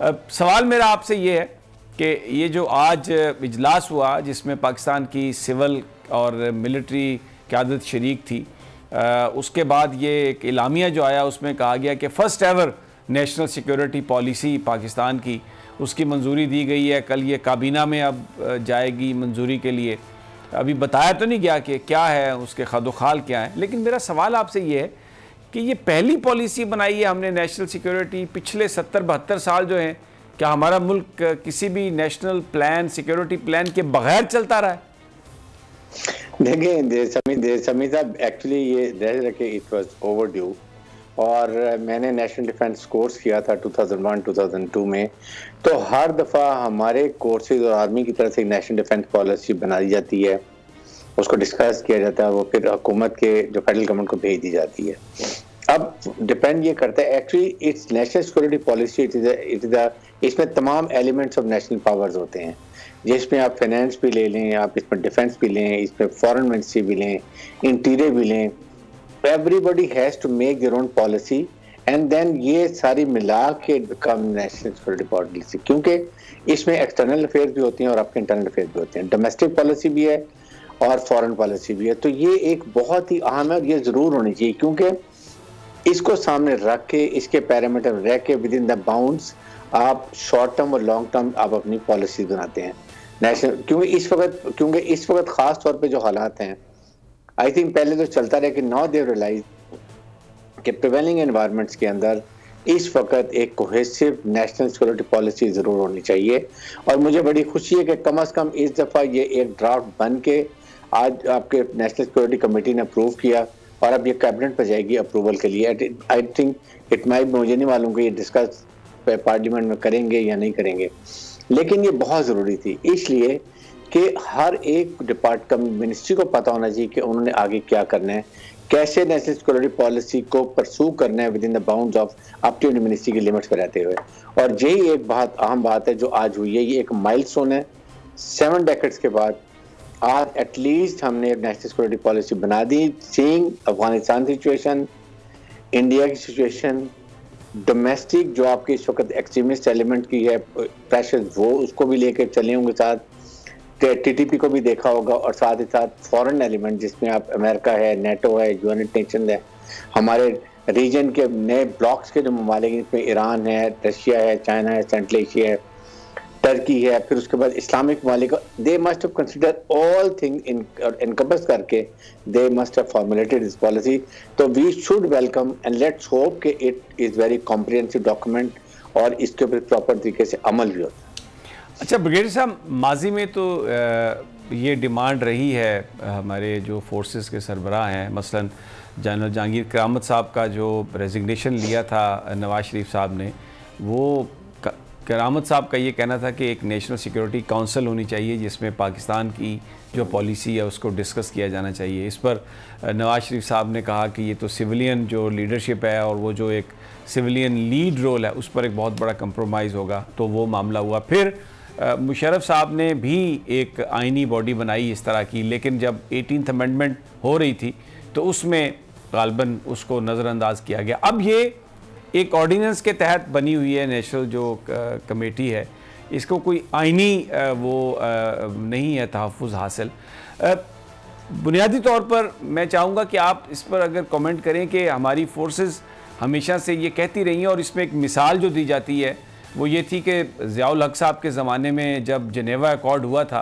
सवाल मेरा आपसे ये है कि ये जो आज इजलास हुआ जिसमें पाकिस्तान की सिविल और मिलिट्री क़यादत शरीक थी, उसके बाद ये एक इलामिया जो आया उसमें कहा गया कि first ever national security policy Pakistan की उसकी मंजूरी दी गई है। कल ये काबीना में अब जाएगी मंजूरी के लिए। अभी बताया तो नहीं गया कि क्या है उसके खदोखाल क्या है, लेकिन मेरा सवाल आपसे ये है कि ये पहली पॉलिसी बनाई है हमने नेशनल सिक्योरिटी पिछले 70-72 साल जो हैं, क्या हमारा मुल्क किसी भी नेशनल प्लान सिक्योरिटी प्लान के बगैर चलता रहा है? देखिए समी साहब, एक्चुअली ये ज़ाहिर है कि इट वाज ओवरड्यू, और मैंने नेशनल डिफेंस कोर्स किया था 2001-2002 में। तो हर दफ़ा हमारे कोर्सेज और आर्मी की तरफ से नेशनल डिफेंस पॉलिसी बनाई जाती है, उसको डिस्कस किया जाता है, वो फिर हुकूमत के जो फेडरल गवर्नमेंट को भेज दी जाती है। अब डिपेंड ये करता है, actually it's national security policy, इसमें तमाम एलिमेंट्स ऑफ नेशनल पावर्स होते हैं, जिसमें आप फाइनेंस भी ले लें, आप इसमें डिफेंस भी लें, इसमें फॉरेन मिनिस्ट्री भी लें, इंटीरियर भी लें। Everybody has to make their own policy and then ये सारी मिला के बिकम नेशनल सिक्योरिटी पॉलिसी, क्योंकि इसमें एक्सटर्नल अफेयर्स भी होते हैं और आपके इंटरनल अफेयर्स भी होते हैं, डोमेस्टिक पॉलिसी भी है और फॉरेन पॉलिसी भी है। तो ये एक बहुत ही अहम है और ये ज़रूर होनी चाहिए, क्योंकि इसको सामने रख के, इसके पैरामीटर रह के, विद इन द बाउंड्स आप शॉर्ट टर्म और लॉन्ग टर्म आप अपनी पॉलिसी बनाते हैं नेशनल। क्योंकि इस वक्त ख़ास तौर पे जो हालात हैं, आई थिंक पहले तो चलता रहा कि नाउ दे रियलाइज कि प्रिवेलिंग एनवायरनमेंट्स के अंदर इस वक्त एक कोहेसिव नेशनल सिक्योरिटी पॉलिसी ज़रूर होनी चाहिए। और मुझे बड़ी खुशी है कि कम से कम इस दफ़ा ये एक ड्राफ्ट बन के आज आपके नेशनल सिक्योरिटी कमेटी ने अप्रूव किया और अब ये कैबिनेट पर जाएगी अप्रूवल के लिए। आई थिंक इट माइट, मुझे नहीं मालूम कि ये डिस्कस पार्लियामेंट में करेंगे या नहीं करेंगे, लेकिन ये बहुत ज़रूरी थी, इसलिए कि हर एक डिपार्टमेंट मिनिस्ट्री को पता होना चाहिए कि उन्होंने आगे क्या करना है, कैसे नेशनल सिक्योरिटी पॉलिसी को परसू करना है within the bounds of up to ministry की लिमिट्स पर रहते हुए। और यही एक बहुत अहम बात है जो आज हुई है। ये एक माइलस्टोन है। 7 डेकेड्स के बाद आज एटलीस्ट हमने नेशनल सिक्योरिटी पॉलिसी बना दी, सीइंग अफगानिस्तान सिचुएशन, इंडिया की सिचुएशन, डोमेस्टिक जो आपके इस वक्त एक्सट्रीमिस्ट एलिमेंट की है प्रेशर, वो उसको भी लेकर चले होंगे, साथ टीटीपी को भी देखा होगा, और साथ ही साथ फॉरेन एलिमेंट जिसमें आप अमेरिका है, नेटो है, यूनाइटेड नेशन है, हमारे रीजन के नए ब्लॉक्स के जो ममालिक जिसमें ईरान है, रशिया है, चाइना है, सेंट्रल एशिया है, टर्की है, फिर उसके बाद इस्लामिक ममालिक, they must have consider all thing encompass करके they must have formulated this policy. तो we should welcome and let's hope कि it is very comprehensive document और इसके ऊपर प्रॉपर तरीके से अमल भी होता है। अच्छा ब्रिगेडियर साहब, माजी में तो ये डिमांड रही है हमारे जो फोर्सेस के सरबराह हैं, मसलन जनरल जहांगीर करामत साहब का जो रेजिग्नेशन लिया था नवाज शरीफ साहब ने, वो करामत साहब का ये कहना था कि एक नेशनल सिक्योरिटी काउंसिल होनी चाहिए जिसमें पाकिस्तान की जो पॉलिसी है उसको डिस्कस किया जाना चाहिए। इस पर नवाज शरीफ साहब ने कहा कि ये तो सिविलियन जो लीडरशिप है और वो जो एक सिविलियन लीड रोल है उस पर एक बहुत बड़ा कंप्रोमाइज़ होगा, तो वो मामला हुआ। फिर मुशर्रफ साहब ने भी एक आइनी बॉडी बनाई इस तरह की, लेकिन जब 18th अमेंडमेंट हो रही थी तो उसमें गालबन उसको नज़रअंदाज किया गया। अब ये एक ऑर्डिनेंस के तहत बनी हुई है नेशनल जो कमेटी है, इसको कोई आइनी वो नहीं है तहफ़्फ़ुज़ हासिल। बुनियादी तौर पर मैं चाहूँगा कि आप इस पर अगर कमेंट करें कि हमारी फोर्सेस हमेशा से ये कहती रही हैं, और इसमें एक मिसाल जो दी जाती है वो ये थी कि ज़ियाउल हक साहब के ज़माने में जब जेनेवा अकॉर्ड हुआ था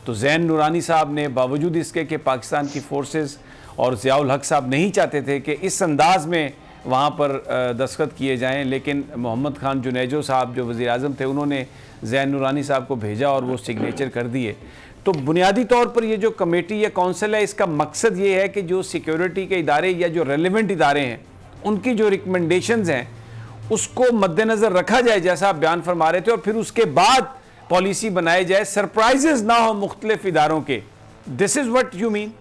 तो ज़ैन नूरानी साहब ने, बावजूद इसके कि पाकिस्तान की फोर्सेस और ज़ियाउल हक साहब नहीं चाहते थे कि इस अंदाज़ में वहाँ पर दस्तखत किए जाएं, लेकिन मोहम्मद खान जुनैजो साहब जो वज़ीर आज़म थे उन्होंने ज़ैन नूरानी साहब को भेजा और वो सिग्नेचर कर दिए। तो बुनियादी तौर पर ये जो कमेटी या काउंसिल है, इसका मकसद ये है कि जो सिक्योरिटी के इदारे या जो रेलिवेंट इदारे हैं उनकी जो रिकमेंडेशंस हैं उसको मद्देनज़र रखा जाए, जैसा आप बयान फरमा रहे थे, और फिर उसके बाद पॉलिसी बनाई जाए, सरप्राइजेस ना हो मुख्तलिफ इदारों के। This is what you mean?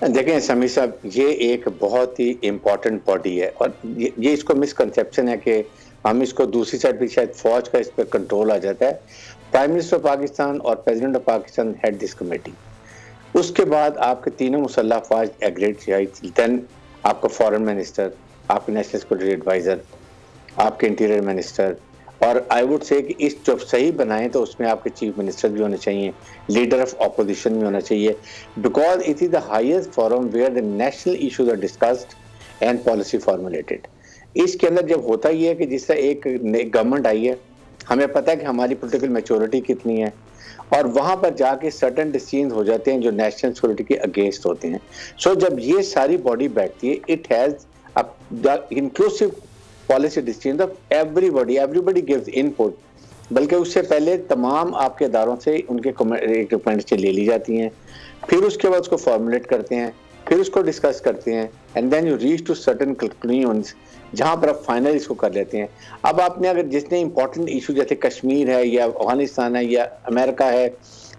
देखें समी साहब, ये एक बहुत ही इम्पोर्टेंट बॉडी है और ये इसको मिसकंसेप्शन है कि हम इसको दूसरी साइड भी शायद फौज का इस पर कंट्रोल आ जाता है। प्राइम मिनिस्टर ऑफ पाकिस्तान और president of Pakistan head this committee, उसके बाद आपके तीनों मुसल्लह अफवाज एग्रीड, देन आपका फॉरेन मिनिस्टर, आपके नेशनल सिक्योरिटी एडवाइज़र, आपके इंटीरियर मिनिस्टर, और आई वुड से कि इस जब सही बनाएं तो उसमें आपके चीफ मिनिस्टर भी होने चाहिए, लीडर ऑफ ऑपोजिशन भी होना चाहिए, because it is the highest forum where the national issues are discussed and policy formulated. इसके अंदर जब होता ही है कि जिस तरह एक गवर्नमेंट आई है, हमें पता है कि हमारी पोलिटिकल मैच्योरिटी कितनी है, और वहां पर जाके सर्टेन डिसीजन हो जाते हैं जो नेशनल सिक्योरिटी के अगेंस्ट होते हैं। सो जब ये सारी बॉडी बैठती है, it has the inclusive policy decision of everybody gives input, बल्कि उससे पहले तमाम आपके इदारों से उनके रिकमेंडेशन ले ली जाती हैं, फिर उसके बाद उसको फॉर्मुलेट करते हैं, फिर उसको डिस्कस करते हैं, and then you reach to certain conclusions जहां पर आप फाइनल इसको कर लेते हैं। अब आपने अगर जितने इंपॉर्टेंट इशू जैसे कश्मीर है या अफगानिस्तान है या अमेरिका है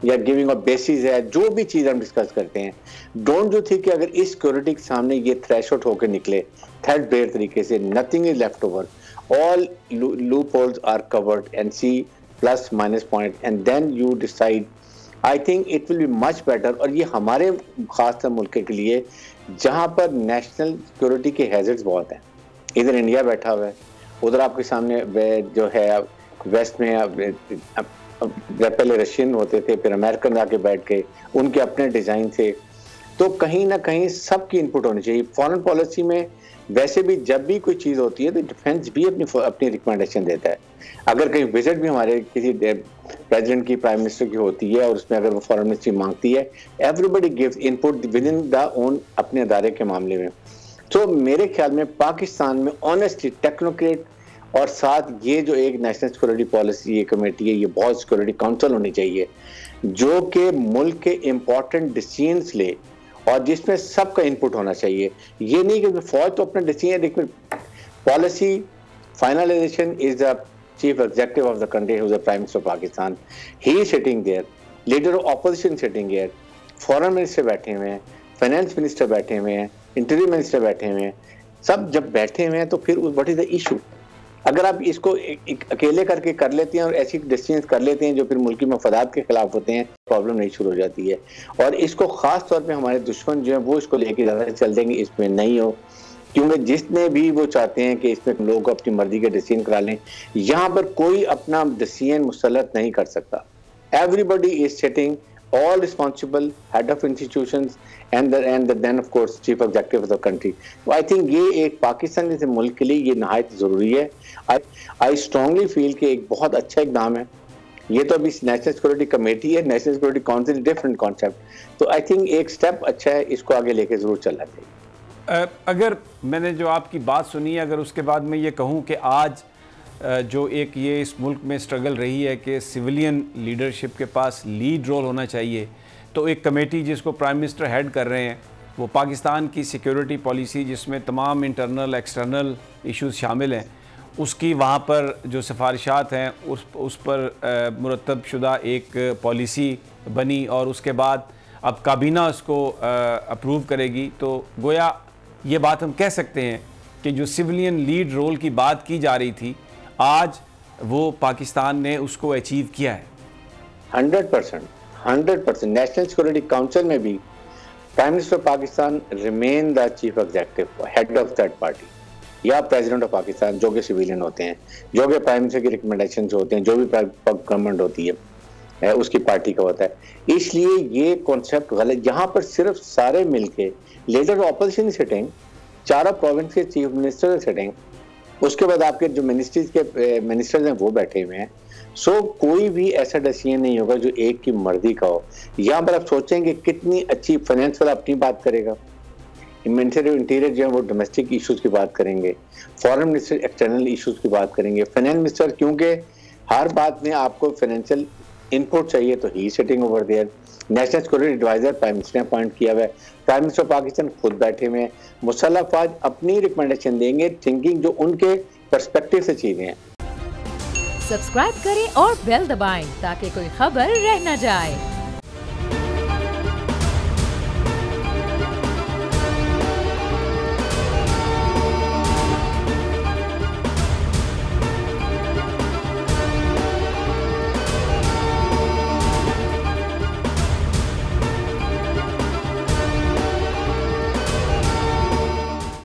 या गिविंग ऑफ बेसिस है, जो भी चीज़ हम डिस्कस करते हैं, डोंट यू थिंक कि अगर इस सिक्योरिटी के सामने ये थ्रेशोल्ड होकर निकले थ्रेडबेयर तरीके से, nothing is left over, all loopholes are covered and see plus minus point, and then you decide. I think it will be much better. और ये हमारे खासतौर मुल्क के लिए जहाँ पर नेशनल सिक्योरिटी के हैजर्ड्स बहुत हैं, इधर इंडिया बैठा हुआ है, उधर आपके सामने जो है वेस्ट में पहले रशियन होते थे, फिर अमेरिकन आके बैठ के उनके अपने डिज़ाइन थे, तो कहीं ना कहीं सबकी इनपुट होनी चाहिए। फॉरेन पॉलिसी में वैसे भी जब भी कोई चीज़ होती है तो डिफेंस भी अपनी रिकमेंडेशन देता है। अगर कहीं विजिट भी हमारे किसी प्रेसिडेंट की, प्राइम मिनिस्टर की होती है और उसमें अगर वो फॉरेन मिनिस्ट्री मांगती है, everybody gives input with in the own अपने अदारे के मामले में। तो मेरे ख्याल में पाकिस्तान में ऑनेस्टली टेक्नोक्रेट और साथ ये जो एक नेशनल सिक्योरिटी पॉलिसी ये कमेटी है, ये बहुत सिक्योरिटी काउंसिल होनी चाहिए जो कि मुल्क के इम्पोर्टेंट डिसीजंस ले और जिसमें सबका इनपुट होना चाहिए। ये नहीं कि फौज तो अपना डिसीजन, लेकिन policy finalization is the chief executive of the country, who is the prime minister of Pakistan, he is sitting there, leader of opposition sitting there, foreign minister बैठे हुए हैं, फाइनेंस मिनिस्टर बैठे हुए हैं, इंटीरियर मिनिस्टर बैठे हुए हैं, सब जब बैठे हुए हैं तो फिर व्हाट इज द इशू। अगर आप इसको अकेले करके कर लेते हैं और ऐसी डिसीजन कर लेते हैं जो फिर मुल्की मफादात के खिलाफ होते हैं, प्रॉब्लम नहीं शुरू हो जाती है। और इसको खास तौर पे हमारे दुश्मन जो है वो इसको लेके ज़्यादा चल देंगे, इसमें नहीं हो, क्योंकि जिसने भी वो चाहते हैं कि इसमें लोग अपनी मर्जी के डिसीजन करा लें, यहाँ पर कोई अपना डिसीजन मुसल्लत नहीं कर सकता। Everybody is sitting, all responsible, head of institutions and then of course chief executive of the country. तो I think ये एक पाकिस्तान जैसे मुल्क के लिए ये नहायत ज़रूरी है। I strongly feel कि एक बहुत अच्छा इक़दाम है। ये तो अभी नेशनल सिक्योरिटी कमेटी है, national security council different concept. तो आई थिंक एक स्टेप अच्छा है, इसको आगे लेके ज़रूर चलना चाहिए। अगर मैंने जो आपकी बात सुनी, अगर उसके बाद मैं ये कहूँ कि आज जो एक ये इस मुल्क में स्ट्रगल रही है कि सिविलियन लीडरशिप के पास लीड रोल होना चाहिए, तो एक कमेटी जिसको प्राइम मिनिस्टर हेड कर रहे हैं, वो पाकिस्तान की सिक्योरिटी पॉलिसी जिसमें तमाम इंटरनल एक्सटर्नल इश्यूज शामिल हैं, उसकी वहाँ पर जो सिफारिशात हैं उस पर मुरतब शुदा एक पॉलिसी बनी और उसके बाद अब काबीना उसको अप्रूव करेगी। तो गोया ये बात हम कह सकते हैं कि जो सिविलियन लीड रोल की बात की जा रही थी, आज वो पाकिस्तान ने उसको अचीव किया है। 100% नेशनल सिक्योरिटी काउंसिल में भी prime minister Pakistan remain the chief executive, head of that party, या प्रेसिडेंट ऑफ पाकिस्तान जो कि सिविलियन होते हैं, जो कि प्राइम मिनिस्टर की रिकमेंडेशन होते हैं, जो भी गवर्नमेंट होती है उसकी पार्टी का होता है। इसलिए ये कॉन्सेप्ट गलत। यहाँ पर सिर्फ सारे मिलके लीडर ऑपोजिशन सिटिंग, चारों प्रोविंस के चीफ मिनिस्टर सिटिंग, उसके बाद आपके जो मिनिस्ट्रीज के मिनिस्टर्स हैं वो बैठे हुए हैं। सो कोई भी ऐसा डिसीजन नहीं होगा जो एक की मर्जी का हो। यहाँ पर आप सोचेंगे कितनी अच्छी फाइनेंस वाला अपनी बात करेगा, मिनिस्टर ऑफ इंटीरियर जो है वो डोमेस्टिक इश्यूज की बात करेंगे, फॉरेन मिनिस्टर एक्सटर्नल इश्यूज की बात करेंगे, फाइनेंस मिनिस्टर क्योंकि हर बात में आपको फाइनेंशियल इनपुट चाहिए तो he sitting over there, national security adviser prime minister ने अपॉइंट किया हुआ है, प्राइम मिनिस्टर पाकिस्तान खुद बैठे हुए हैं, मुसल्लह अफवाज अपनी रिकमेंडेशन देंगे, थिंकिंग जो उनके पर्सपेक्टिव से चीजें हैं। सब्सक्राइब करें और बेल दबाएं ताकि कोई खबर रह न जाए।